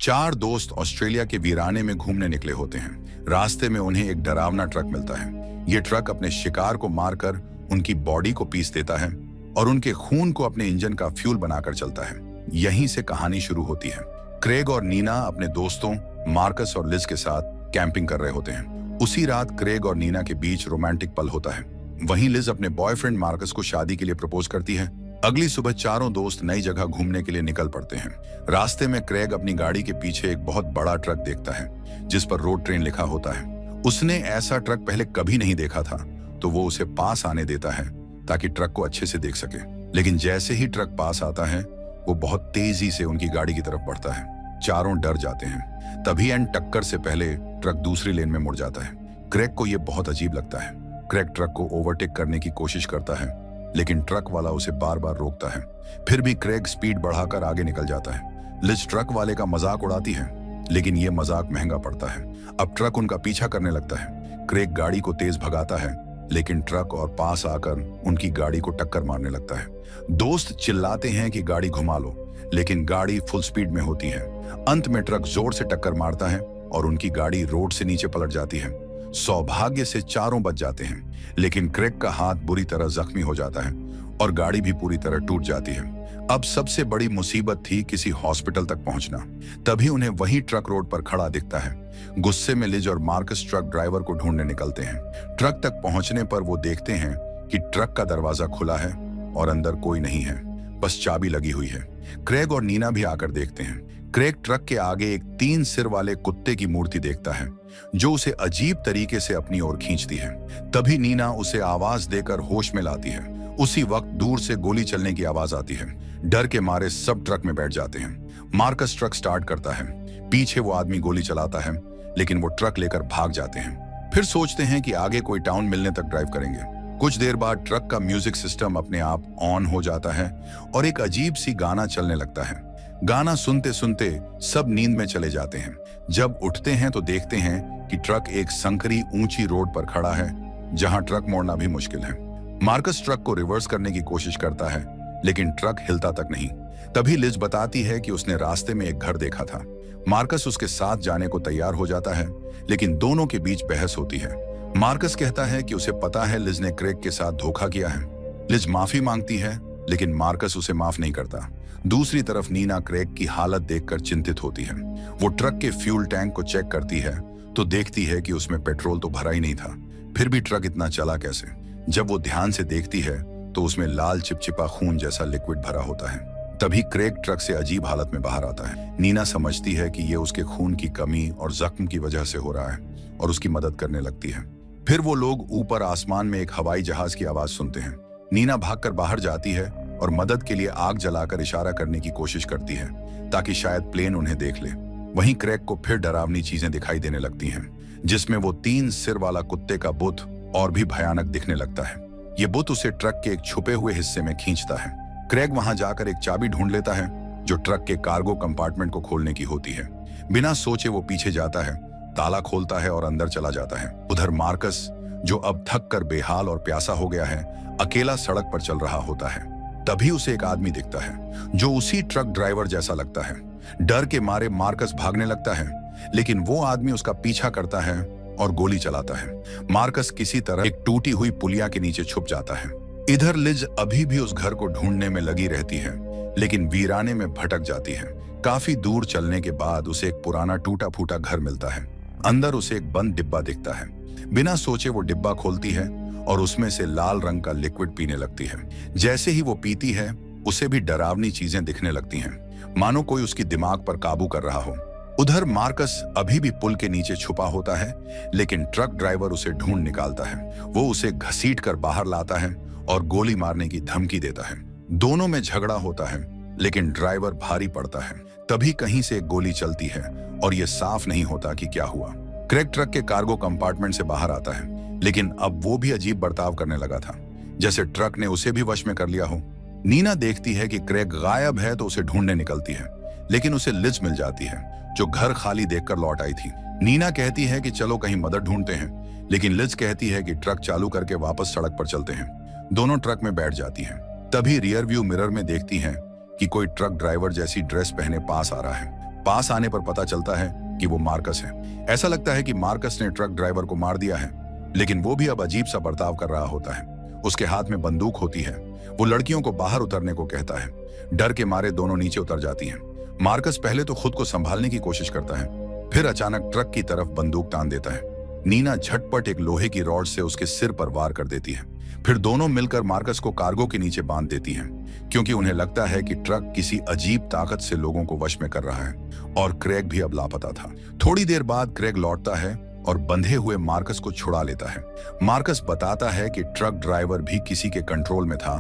चार दोस्त ऑस्ट्रेलिया के वीराने में घूमने निकले होते हैं। रास्ते में उन्हें एक डरावना ट्रक मिलता है। ये ट्रक अपने शिकार को मारकर उनकी बॉडी को पीस देता है और उनके खून को अपने इंजन का फ्यूल बनाकर चलता है। यहीं से कहानी शुरू होती है। क्रेग और नीना अपने दोस्तों मार्कस और लिज के साथ कैंपिंग कर रहे होते हैं। उसी रात क्रेग और नीना के बीच रोमांटिक पल होता है। वहीं लिज अपने बॉयफ्रेंड मार्कस को शादी के लिए प्रपोज करती है। अगली सुबह चारों दोस्त नई जगह घूमने के लिए निकल पड़ते हैं। रास्ते में क्रेग अपनी गाड़ी के पीछे एक बहुत बड़ा ट्रक देखता है जिस पर रोड ट्रेन लिखा होता है। उसने ऐसा ट्रक पहले कभी नहीं देखा था, तो वो उसे पास आने देता है ताकि ट्रक को अच्छे से देख सके। लेकिन जैसे ही ट्रक पास आता है, वो बहुत तेजी से उनकी गाड़ी की तरफ बढ़ता है। चारों डर जाते हैं। तभी एंड टक्कर से पहले ट्रक दूसरी लेन में मुड़ जाता है। क्रेग को यह बहुत अजीब लगता है। क्रेग ट्रक को ओवरटेक करने की कोशिश करता है, लेकिन ट्रक वाला उसे बार बार रोकता है। फिर भी क्रेग स्पीड बढ़ाकर आगे निकल जाता है। लिज ट्रक वाले का मजाक उड़ाती है, लेकिन यह मजाक महंगा पड़ता है। अब ट्रक उनका पीछा करने लगता है। क्रेग गाड़ी को तेज भगाता है, लेकिन ट्रक और पास आकर उनकी गाड़ी को टक्कर मारने लगता है। दोस्त चिल्लाते हैं कि गाड़ी घुमा लो, लेकिन गाड़ी फुल स्पीड में होती है। अंत में ट्रक जोर से टक्कर मारता है और उनकी गाड़ी रोड से नीचे पलट जाती है। सौभाग्य से चारों बच जाते हैं, लेकिन क्रेग का हाथ बुरी तरह जख्मी हो जाता है और गाड़ी भी पूरी तरह टूट जाती है। अब सबसे बड़ी मुसीबत थी किसी हॉस्पिटल तक पहुंचना। तभी उन्हें वही ट्रक रोड पर खड़ा दिखता है। गुस्से में लिज और मार्कस ट्रक ड्राइवर को ढूंढने निकलते हैं। ट्रक तक पहुंचने पर वो देखते हैं कि ट्रक का दरवाजा खुला है और अंदर कोई नहीं है, बस चाबी लगी हुई है। क्रेग और नीना भी आकर देखते हैं। क्रेग ट्रक के आगे एक 3 सिर वाले कुत्ते की मूर्ति देखता है, जो उसे अजीब तरीके से अपनी ओर खींचती है। तभी नीना उसे आवाज देकर होश में लाती है। उसी वक्त दूर से गोली चलने की आवाज आती है। डर के मारे सब ट्रक में बैठ जाते हैं। मार्कस ट्रक स्टार्ट करता है। पीछे वो आदमी गोली चलाता है, लेकिन वो ट्रक लेकर भाग जाते हैं। फिर सोचते हैं कि आगे कोई टाउन मिलने तक ड्राइव करेंगे। कुछ देर बाद ट्रक का म्यूजिक सिस्टम अपने आप ऑन हो जाता है और एक अजीब सी गाना चलने लगता है। गाना सुनते सुनते सब नींद में चले जाते हैं। जब उठते हैं तो देखते हैं कि ट्रक एक संकरी ऊंची रोड पर खड़ा है, जहां ट्रक मोड़ना भी मुश्किल है। मार्कस ट्रक को रिवर्स करने की कोशिश करता है, लेकिन ट्रक हिलता तक नहीं। तभी लिज बताती है कि उसने रास्ते में एक घर देखा था। मार्कस उसके साथ जाने को तैयार हो जाता है, लेकिन दोनों के बीच बहस होती है। मार्कस कहता है कि उसे पता है लिज ने क्रेग के साथ धोखा किया है। लिज माफी मांगती है, लेकिन मार्कस उसे माफ नहीं करता। दूसरी तरफ नीना क्रेग की हालत देखकर चिंतित होती है। वो ट्रक के फ्यूल टैंक को चेक करती है तो देखती है कि उसमें पेट्रोल तो भरा ही नहीं था। फिर भी ट्रक इतना चला कैसे? जब वो ध्यान से देखती है तो उसमें लाल चिपचिपा खून जैसा लिक्विड भरा होता है। तभी क्रेग ट्रक से अजीब हालत में बाहर आता है। नीना समझती है कि ये उसके खून की कमी और जख्म की वजह से हो रहा है और उसकी मदद करने लगती है। फिर वो लोग ऊपर आसमान में एक हवाई जहाज की आवाज सुनते हैं। नीना भागकर बाहर जाती है और मदद के लिए आग जलाकर इशारा करने की कोशिश करती है, ताकि शायद प्लेन उन्हें देख ले। वहीं क्रेग को फिर डरावनी चीजें दिखाई देने लगती हैं, जिसमें वो 3 सिर वाला कुत्ते का बुत और भी भयानक दिखने लगता है। ये बुत उसे ट्रक के एक छुपे हुए हिस्से में खींचता है। क्रेग वहां जाकर एक चाबी ढूंढ लेता है, जो ट्रक के कार्गो कंपार्टमेंट को खोलने की होती है। बिना सोचे वो पीछे जाता है, ताला खोलता है और अंदर चला जाता है। उधर मार्कस, जो अब थक कर बेहाल और प्यासा हो गया है, अकेला सड़क पर चल रहा होता है। तभी उसे एक आदमी दिखता है, जो उसी ट्रक ड्राइवर जैसा लगता है। डर के मारे मार्कस भागने लगता है, लेकिन वो आदमी उसका पीछा करता है और गोली चलाता है। मार्कस किसी तरह एक टूटी हुई पुलिया के नीचे छुप जाता है। इधर लिज अभी भी उस घर को ढूंढने में लगी रहती है, लेकिन वीराने में भटक जाती है। काफी दूर चलने के बाद उसे एक पुराना टूटा फूटा घर मिलता है। अंदर उसे एक बंद डिब्बा दिखता है। बिना सोचे वो डिब्बा खोलती है और उसमें से लाल रंग का लिक्विड पीने लगती है। जैसे ही वो पीती है, उसे भी डरावनी चीजें दिखने लगती हैं, मानो कोई उसकी दिमाग पर काबू कर रहा हो। उधर मार्कस अभी भी पुल के नीचे छुपा होता है, लेकिन ट्रक ड्राइवर उसे ढूंढ निकालता है। वो उसे घसीट कर बाहर लाता है और गोली मारने की धमकी देता है। दोनों में झगड़ा होता है, लेकिन ड्राइवर भारी पड़ता है। तभी कहीं से एक गोली चलती है और ये साफ नहीं होता कि क्या हुआ। क्रेग ट्रक के कार्गो कंपार्टमेंट से बाहर आता है, लेकिन अब वो भी अजीब बर्ताव करने लगा था, जैसे ट्रक ने उसे भी वश में कर लिया हो। नीना देखती है कि क्रेग गायब है तो उसे ढूंढने निकलती है, लेकिन उसे लिज मिल जाती है, जो घर खाली देखकर लौट आई थी। नीना कहती है कि चलो कहीं मदद ढूंढते हैं, लेकिन लिज कहती है कि ट्रक चालू करके वापस सड़क पर चलते हैं। दोनों ट्रक में बैठ जाती हैं। तभी रियर व्यू मिरर में देखती हैं कि कोई ट्रक ड्राइवर जैसी ड्रेस पहने पास आ रहा है। पास आने पर पता चलता है कि वो मार्कस है। ऐसा लगता है कि मार्कस ने ट्रक ड्राइवर को मार दिया है, लेकिन वो भी अब अजीब सा बर्ताव कर रहा होता है। उसके हाथ में बंदूक होती है। वो लड़कियों को बाहर उतरने को कहता है। डर के मारे दोनों नीचे उतर जाती हैं। मार्कस पहले तो खुद को संभालने की कोशिश करता है, फिर अचानक ट्रक की तरफ बंदूक तान देता है। नीना झटपट एक लोहे की रॉड से उसके सिर पर वार कर देती है। फिर दोनों मिलकर मार्कस को कार्गो के नीचे बांध देती हैं, क्योंकि उन्हें लगता है कि ट्रक किसी अजीब ताकत से लोगों को वश में कर रहा है और क्रेग भी अब लापता था। थोड़ी देर बाद क्रेग लौटता है और बंधे हुए मार्कस को छुड़ा लेता है। मार्कस बताता है कि ट्रक ड्राइवर भी किसी के कंट्रोल में था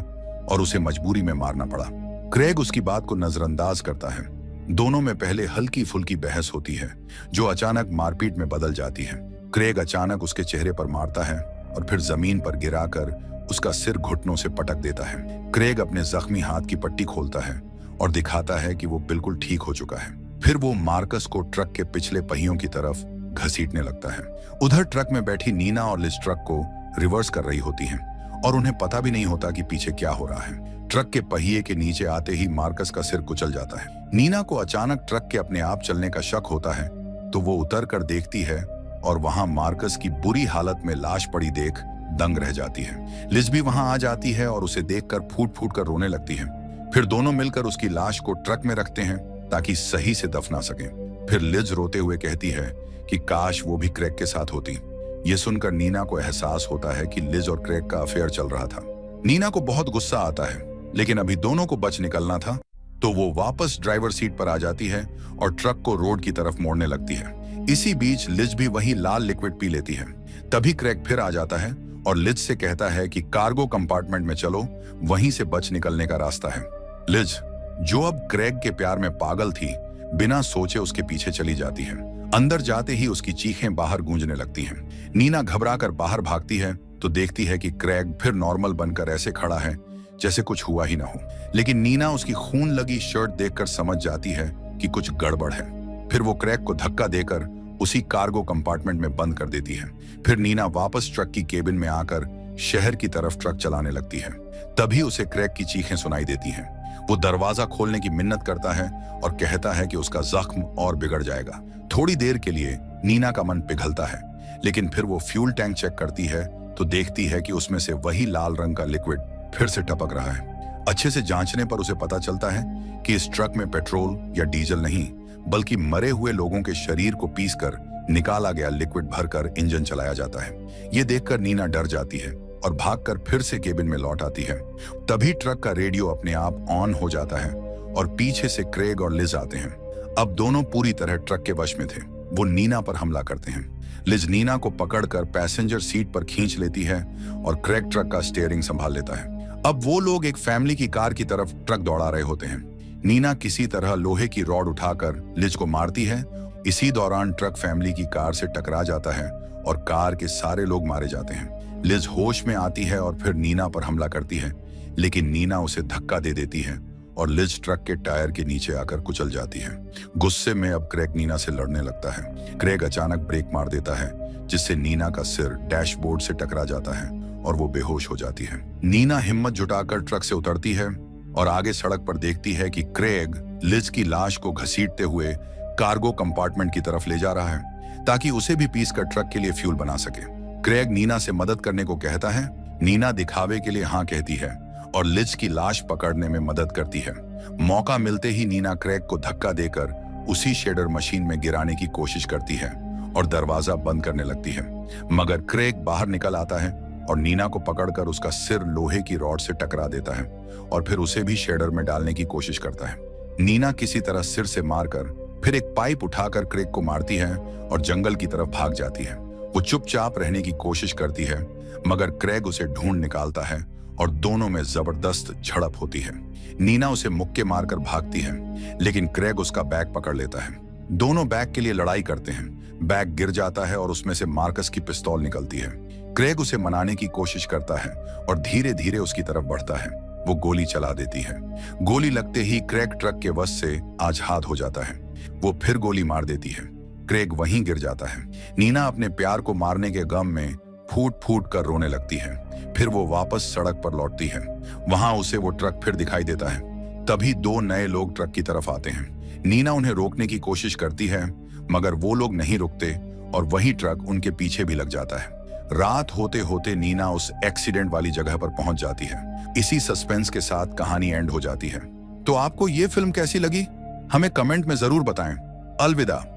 और उसे मजबूरी में मारना पड़ा। क्रेग उसकी बात को नजरअंदाज करता है। दोनों में पहले हल्की फुल्की बहस होती है, जो अचानक मारपीट में बदल जाती है। क्रेग अचानक उसके चेहरे पर मारता है और फिर जमीन पर गिराकर उसका सिर घुटनों से पटक देता है। क्रेग अपने जख्मी हाथ की पट्टी खोलता है और दिखाता है कि वो बिल्कुल ठीक हो चुका है। फिर वो मार्कस को ट्रक के पिछले पहियों की तरफ घसीटने लगता है। उधर ट्रक में बैठी नीना और लिज ट्रक को रिवर्स कर रही होती हैं और उन्हें पता भी नहीं होता कि पीछे क्या हो रहा है। ट्रक के पहिए के नीचे आते ही मार्कस का सिर कुचल जाता है। नीना को अचानक ट्रक के अपने आप चलने का शक होता है, तो वो उतर कर देखती है और वहां मार्कस की बुरी हालत में लाश पड़ी देख दंग रह जाती है। लिज भी वहां आ जाती है और उसे देखकर फूट फूट कर रोने लगती है। फिर दोनों मिलकर उसकी लाश को ट्रक में रखते हैं ताकि सही से दफना सकें। फिर लिज रोते हुए कहती है कि काश वो भी क्रेग के साथ होती। ये सुनकर नीना को एहसास होता है कि लिज और क्रेग का अफेयर चल रहा था। नीना को बहुत गुस्सा आता है, लेकिन अभी दोनों को बच निकलना था, तो वो वापस ड्राइवर सीट पर आ जाती है और ट्रक को रोड की तरफ मोड़ने लगती है। इसी बीच लिज भी वही लाल लिक्विड पी लेती है। तभी क्रेग फिर आ जाता है और लिज से कहता है कि कार्गो कंपार्टमेंट में चलो, वहीं से बच निकलने का रास्ता है। लिज, जो अब क्रेग के प्यार में पागल थी, बिना सोचे उसके पीछे चली जाती है। अंदर जाते ही उसकी चीखें बाहर गूंजने लगती हैं। नीना घबराकर बाहर भागती है तो देखती है कि क्रेग फिर नॉर्मल बनकर ऐसे खड़ा है जैसे कुछ हुआ ही ना हो। लेकिन नीना उसकी खून लगी शर्ट देखकर समझ जाती है कि कुछ गड़बड़ है। फिर वो क्रेग को धक्का देकर उसी कार्गो कंपार्टमेंट में बंद कर देती है। फिर नीना वापस ट्रक की केबिन में आकर शहर की तरफ ट्रक चलाने लगती है। तभी उसे क्रेग की चीखें सुनाई देती हैं। वो दरवाजा खोलने की मिन्नत करता है और कहता है कि उसका जख्म और बिगड़ जाएगा। थोड़ी देर के लिए नीना का मन पिघलता है, लेकिन फिर वो फ्यूल टैंक चेक करती है तो देखती है कि उसमें से वही लाल रंग का लिक्विड फिर से टपक रहा है। अच्छे से जांचने पर उसे पता चलता है कि इस ट्रक में पेट्रोल या डीजल नहीं, बल्कि मरे हुए लोगों के शरीर को पीसकर निकाला गया लिक्विड भरकर इंजन चलाया जाता है। ये देखकर नीना डर जाती है और भागकर फिर से केबिन में लौट आती है। तभी ट्रक का रेडियो अपने आप ऑन हो जाता है और पीछे से क्रेग और लिज आते हैं। अब दोनों पूरी तरह ट्रक के वश में थे। वो नीना पर हमला करते हैं। लिज नीना को पकड़कर पैसेंजर सीट पर खींच लेती है और क्रेग ट्रक का स्टीयरिंग संभाल लेता है। अब वो लोग एक फैमिली की कार की तरफ ट्रक दौड़ा रहे होते हैं। नीना किसी तरह लोहे की रॉड उठाकर लिज को मारती है। इसी दौरान ट्रक फैमिली की कार से टकरा जाता है और कार के सारे लोग मारे जाते हैं। लिज होश में आती है और फिर नीना पर हमला करती है, लेकिन नीना उसे धक्का दे देती है और लिज ट्रक के टायर के नीचे आकर कुचल जाती है। गुस्से में अब क्रेग नीना से लड़ने लगता है। क्रेग अचानक ब्रेक मार देता है, जिससे नीना का सिर डैशबोर्ड से टकरा जाता है और वो बेहोश हो जाती है। नीना हिम्मत जुटाकर ट्रक से उतरती है और आगे सड़क पर देखती है कि क्रेग लिज की लाश को घसीटते हुए कार्गो कंपार्टमेंट की तरफ ले जा रहा है, ताकि उसे भी पीसकर ट्रक के लिए फ्यूल बना सके। क्रेग नीना से मदद करने को कहता है। नीना दिखावे के लिए हाँ कहती है और लिज की लाश पकड़ने में मदद करती है। मौका मिलते ही नीना क्रेग को धक्का देकर उसी शेडर मशीन में गिराने की कोशिश करती है और दरवाजा बंद करने लगती है, मगर क्रेग बाहर निकल आता है और नीना को पकड़कर उसका सिर लोहे की रॉड से टकरा देता है और फिर उसे भी शेडर में डालने की कोशिश करता है। नीना किसी तरह सिर से मारकर फिर एक पाइप उठाकर क्रेग को मारती है और जंगल की तरफ भाग जाती है। वो चुपचाप रहने की कोशिश करती है, मगर क्रेग उसे ढूंढ निकालता है और दोनों में जबरदस्त झड़प होती है। नीना उसे मुक्के मारकर भागती है, लेकिन क्रेग उसका बैग पकड़ लेता है। दोनों बैग के लिए लड़ाई करते हैं। बैग गिर जाता है और उसमें से मार्कस की पिस्तौल निकलती है। क्रेग उसे मनाने की कोशिश करता है और धीरे धीरे उसकी तरफ बढ़ता है। वो गोली चला देती है। गोली लगते ही क्रेग ट्रक के वश से आज़ाद हो जाता है। वो फिर गोली मार देती है। क्रेग वहीं गिर जाता है। नीना अपने प्यार को मारने के गम में फूट फूट कर रोने लगती है। फिर वो वापस सड़क पर लौटती है। वहां उसे वो ट्रक फिर दिखाई देता है। तभी दो नए लोग ट्रक की तरफ आते हैं। नीना उन्हें रोकने की कोशिश करती है, मगर वो लोग नहीं रुकते और वही ट्रक उनके पीछे भी लग जाता है। रात होते होते नीना उस एक्सीडेंट वाली जगह पर पहुंच जाती है। इसी सस्पेंस के साथ कहानी एंड हो जाती है। तो आपको ये फिल्म कैसी लगी? हमें कमेंट में जरूर बताएं। अलविदा।